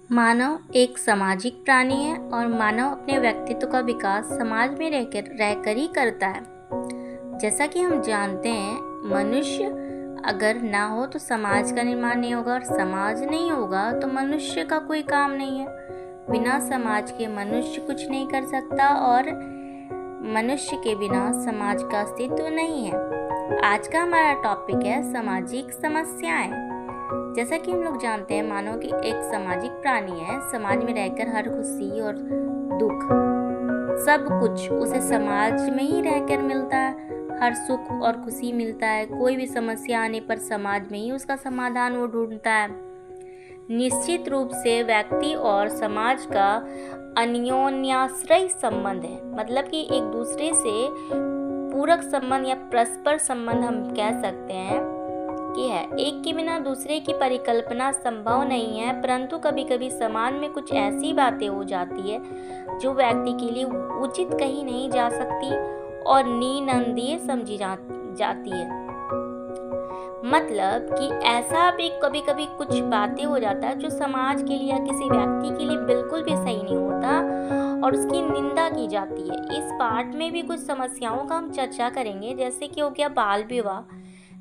मानव एक सामाजिक प्राणी है और मानव अपने व्यक्तित्व का विकास समाज में रहकर ही करता है। जैसा कि हम जानते हैं, मनुष्य अगर ना हो तो समाज का निर्माण नहीं होगा और समाज नहीं होगा तो मनुष्य का कोई काम नहीं है। बिना समाज के मनुष्य कुछ नहीं कर सकता और मनुष्य के बिना समाज का अस्तित्व नहीं है। आज का हमारा टॉपिक है सामाजिक समस्याएं। जैसा कि हम लोग जानते हैं, मानव की एक सामाजिक प्राणी है। समाज में रहकर हर खुशी और दुख सब कुछ उसे समाज में ही रहकर मिलता है। हर सुख और खुशी मिलता है। कोई भी समस्या आने पर समाज में ही उसका समाधान वो ढूंढता है। निश्चित रूप से व्यक्ति और समाज का अन्योन्याश्रय संबंध है, मतलब कि एक दूसरे से पूरक संबंध या परस्पर संबंध हम कह सकते हैं कि है। एक के बिना दूसरे की परिकल्पना संभव नहीं है, परंतु कभी कभी समाज में कुछ ऐसी बातें हो जाती है जो व्यक्ति के लिए उचित कही नहीं जा सकती और निंदनीय समझी जाती है। मतलब कि ऐसा भी कभी कभी कुछ बातें हो जाता है जो समाज के लिए या किसी व्यक्ति के लिए बिल्कुल भी सही नहीं होता और उसकी निंदा की जाती है। इस पार्ट में भी कुछ समस्याओं का हम चर्चा करेंगे, जैसे कि हो गया बाल विवाह,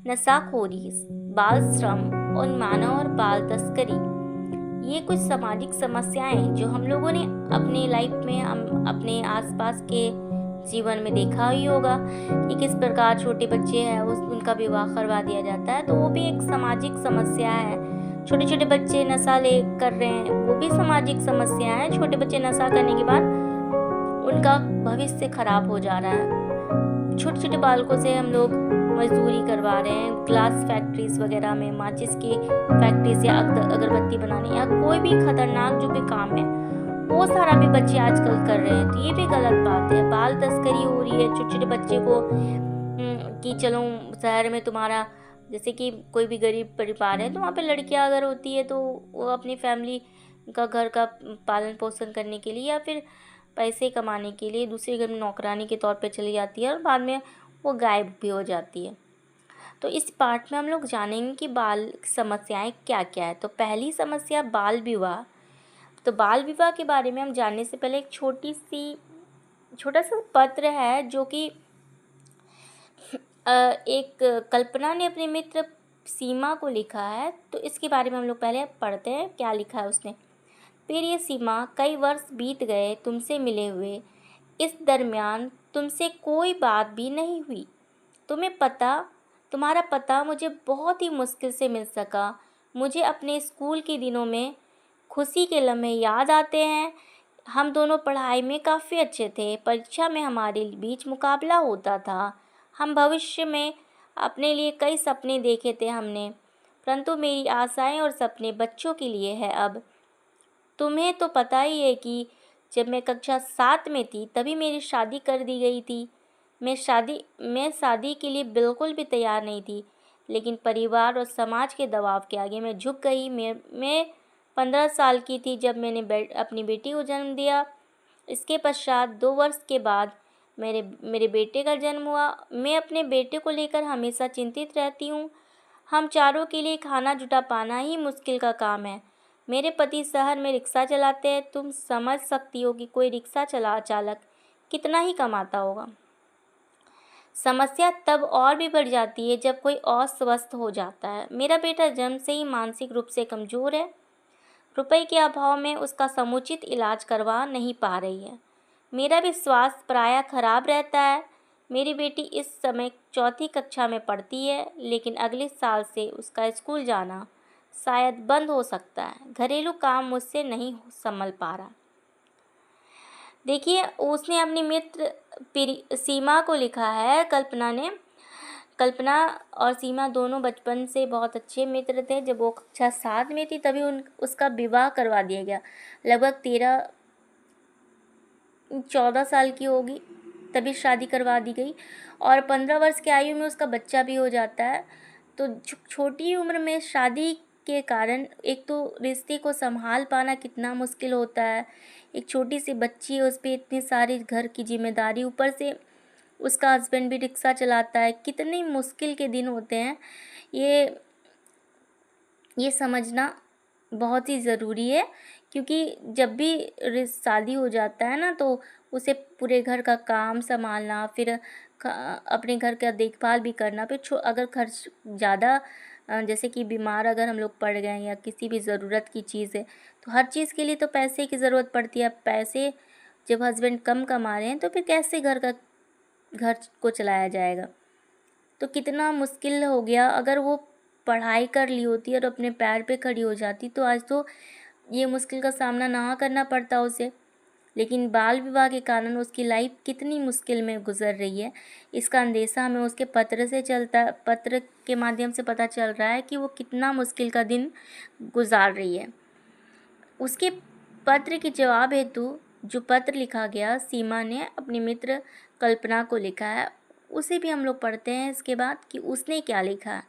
नशाखोरी, बाल श्रम, उन्मानव और बाल तस्करी। ये कुछ सामाजिक समस्याएं हैं जो हम लोगों ने अपने लाइफ में, हम अपने आसपास के जीवन में देखा ही होगा कि किस प्रकार छोटे बच्चे हैं उनका विवाह करवा दिया जाता है। तो वो भी एक सामाजिक समस्या है। छोटे छोटे बच्चे नशा कर रहे हैं, वो भी सामाजिक समस्या है। छोटे बच्चे नशा करने के बाद उनका भविष्य खराब हो जा रहा है। छोटे छोटे बालकों से हम लोग मजदूरी करवा रहे हैं, ग्लास फैक्ट्रीज वगैरह में, माचिस की फैक्ट्रीज या अगरबत्ती बनाने या कोई भी खतरनाक जो भी काम है वो सारा भी बच्चे आजकल कर रहे हैं। तो ये भी गलत बात है। बाल तस्करी हो रही है छोटे छोटे बच्चे को कि चलो शहर में तुम्हारा, जैसे कि कोई भी गरीब परिवार है तो वहाँ पे लड़कियां अगर होती है तो वो अपनी फैमिली का, घर का पालन पोषण करने के लिए या फिर पैसे कमाने के लिए दूसरे घर में नौकरानी के तौर पे चली जाती है और बाद में वो गायब भी हो जाती है। तो इस पार्ट में हम लोग जानेंगे कि बाल समस्याएं क्या क्या है। तो पहली समस्या बाल विवाह। तो बाल विवाह के बारे में हम जानने से पहले एक छोटा सा पत्र है जो कि एक कल्पना ने अपने मित्र सीमा को लिखा है। तो इसके बारे में हम लोग पहले पढ़ते हैं क्या लिखा है उसने। प्रिय सीमा, कई वर्ष बीत गए तुमसे मिले हुए। इस दरमियान तुमसे कोई बात भी नहीं हुई। तुम्हारा पता मुझे बहुत ही मुश्किल से मिल सका। मुझे अपने स्कूल के दिनों में खुशी के लम्हे याद आते हैं। हम दोनों पढ़ाई में काफ़ी अच्छे थे। परीक्षा में हमारे बीच मुकाबला होता था। हम भविष्य में अपने लिए कई सपने देखे थे हमने, परंतु मेरी आशाएं और सपने बच्चों के लिए है अब। तुम्हें तो पता ही है कि जब मैं कक्षा 7 में थी तभी मेरी शादी कर दी गई थी। मैं शादी के लिए बिल्कुल भी तैयार नहीं थी, लेकिन परिवार और समाज के दबाव के आगे मैं झुक गई। मैं 15 साल की थी जब मैंने अपनी बेटी को जन्म दिया। इसके पश्चात 2 वर्ष के बाद मेरे बेटे का जन्म हुआ। मैं अपने बेटे को लेकर हमेशा चिंतित रहती हूँ। हम चारों के लिए खाना जुटा पाना ही मुश्किल का काम है। मेरे पति शहर में रिक्शा चलाते हैं। तुम समझ सकती हो कि कोई रिक्शा चालक कितना ही कमाता होगा। समस्या तब और भी बढ़ जाती है जब कोई अस्वस्थ हो जाता है। मेरा बेटा जन्म से ही मानसिक रूप से कमज़ोर है। रुपए के अभाव में उसका समुचित इलाज करवा नहीं पा रही है। मेरा भी स्वास्थ्य प्रायः खराब रहता है। मेरी बेटी इस समय 4ठी कक्षा में पढ़ती है, लेकिन अगले साल से उसका स्कूल जाना शायद बंद हो सकता है। घरेलू काम मुझसे नहीं संभल पा रहा। देखिए, उसने अपनी मित्र सीमा को लिखा है, कल्पना ने। कल्पना और सीमा दोनों बचपन से बहुत अच्छे मित्र थे। जब वो कक्षा 7 में थी तभी उसका विवाह करवा दिया गया। लगभग 13-14 साल की होगी तभी शादी करवा दी गई और 15 वर्ष की आयु में उसका बच्चा भी हो जाता है। तो छोटी उम्र में शादी के कारण एक तो रिश्ते को संभाल पाना कितना मुश्किल होता है। एक छोटी सी बच्ची है, उस पर इतनी सारी घर की जिम्मेदारी, ऊपर से उसका हस्बैंड भी रिक्शा चलाता है। कितने मुश्किल के दिन होते हैं ये समझना बहुत ही ज़रूरी है, क्योंकि जब भी शादी हो जाता है ना तो उसे पूरे घर का काम संभालना, फिर अपने घर का देखभाल भी करना, फिर अगर खर्च ज़्यादा जैसे कि बीमार अगर हम लोग पड़ गए या किसी भी ज़रूरत की चीज़ है, तो हर चीज़ के लिए तो पैसे की ज़रूरत पड़ती है। पैसे जब हस्बैंड कम कमा रहे हैं तो फिर कैसे घर को चलाया जाएगा। तो कितना मुश्किल हो गया। अगर वो पढ़ाई कर ली होती और अपने पैर पे खड़ी हो जाती तो आज तो ये मुश्किल का सामना ना करना पड़ता उसे। लेकिन बाल विवाह के कारण उसकी लाइफ कितनी मुश्किल में गुजर रही है, इसका अंदेशा हमें उसके पत्र के माध्यम से पता चल रहा है कि वो कितना मुश्किल का दिन गुजार रही है। उसके पत्र के जवाब हेतु जो पत्र लिखा गया, सीमा ने अपनी मित्र कल्पना को लिखा है, उसे भी हम लोग पढ़ते हैं इसके बाद कि उसने क्या लिखा है।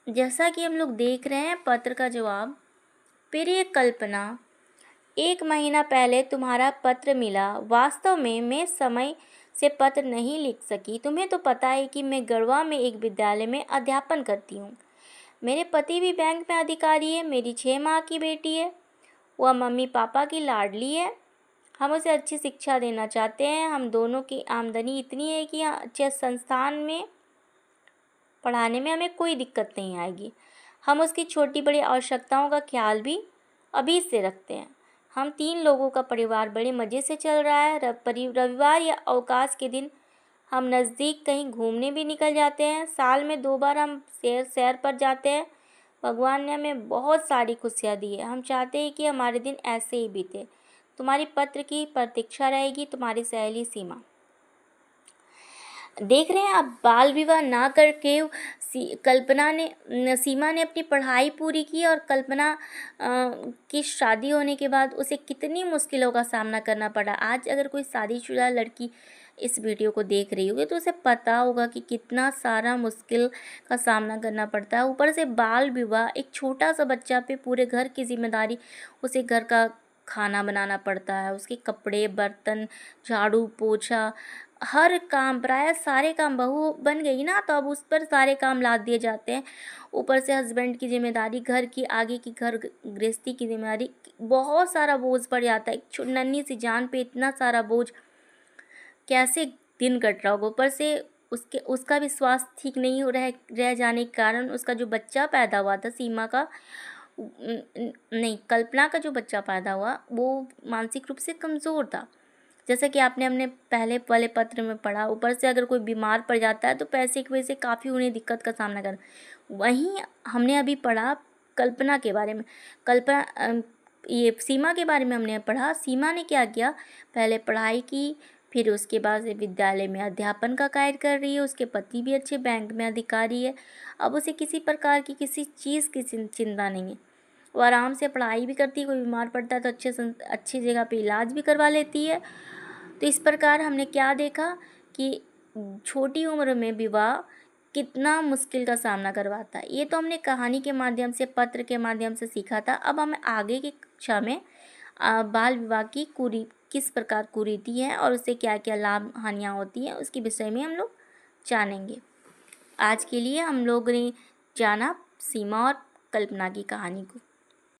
जैसा कि हम लोग देख रहे हैं पत्र का जवाब। प्रिय कल्पना, 1 महीना पहले तुम्हारा पत्र मिला। वास्तव में मैं समय से पत्र नहीं लिख सकी। तुम्हें तो पता है कि मैं गढ़वा में एक विद्यालय में अध्यापन करती हूँ। मेरे पति भी बैंक में अधिकारी है। मेरी 6 माह की बेटी है, वह मम्मी पापा की लाडली है। हम उसे अच्छी शिक्षा देना चाहते हैं। हम दोनों की आमदनी इतनी है कि अच्छे संस्थान में पढ़ाने में हमें कोई दिक्कत नहीं आएगी। हम उसकी छोटी बड़ी आवश्यकताओं का ख्याल भी अभी से रखते हैं। हम 3 लोगों का परिवार बड़े मज़े से चल रहा है। रविवार या अवकाश के दिन हम नज़दीक कहीं घूमने भी निकल जाते हैं। साल में 2 बार हम सैर पर जाते हैं। भगवान ने हमें बहुत सारी खुशियाँ दी है। हम चाहते हैं कि हमारे दिन ऐसे ही बीते। तुम्हारी पत्र की प्रतीक्षा रहेगी, तुम्हारी सहेली सीमा। देख रहे हैं आप, बाल विवाह ना करके सीमा ने अपनी पढ़ाई पूरी की और कल्पना की शादी होने के बाद उसे कितनी मुश्किलों का सामना करना पड़ा। आज अगर कोई शादीशुदा लड़की इस वीडियो को देख रही होगी तो उसे पता होगा कि कितना सारा मुश्किल का सामना करना पड़ता है। ऊपर से बाल विवाह, एक छोटा सा बच्चा पे पूरे घर की जिम्मेदारी, उसे घर का खाना बनाना पड़ता है, उसके कपड़े बर्तन झाड़ू पोछा हर काम, प्राय सारे काम, बहू बन गई ना तो अब उस पर सारे काम लाद दिए जाते हैं। ऊपर से हस्बैंड की जिम्मेदारी, घर की आगे की घर गृहस्थी की जिम्मेदारी, बहुत सारा बोझ पड़ जाता है। एक नन्ही सी जान पे इतना सारा बोझ, कैसे दिन कट रहा होगा। ऊपर से उसका भी स्वास्थ्य ठीक नहीं हो रह जाने के कारण उसका जो बच्चा पैदा हुआ था, सीमा का नहीं कल्पना का जो बच्चा पैदा हुआ, वो मानसिक रूप से कमज़ोर था, जैसा कि आपने हमने पहले वाले पत्र में पढ़ा। ऊपर से अगर कोई बीमार पड़ जाता है तो पैसे की वजह से काफ़ी उन्हें दिक्कत का सामना करना। वहीं हमने अभी पढ़ा कल्पना के बारे में, ये सीमा के बारे में हमने पढ़ा। सीमा ने क्या किया, पहले पढ़ाई की, फिर उसके बाद से विद्यालय में अध्यापन का कार्य कर रही है। उसके पति भी अच्छे बैंक में अधिकारी है। अब उसे किसी प्रकार की किसी चीज़ की चिंता नहीं है। वो आराम से पढ़ाई भी करती है, कोई बीमार पड़ता है तो अच्छी जगह पे इलाज भी करवा लेती है। तो इस प्रकार हमने क्या देखा कि छोटी उम्र में विवाह कितना मुश्किल का सामना करवाता है। ये तो हमने कहानी के माध्यम से, पत्र के माध्यम से सीखा था। अब हमें आगे की कक्षा में बाल विवाह की किस प्रकार कुरीति है और उससे क्या क्या लाभ हानियाँ होती हैं उसके विषय में हम लोग जानेंगे। आज के लिए हम लोग ने जाना सीमा और कल्पना की कहानी को।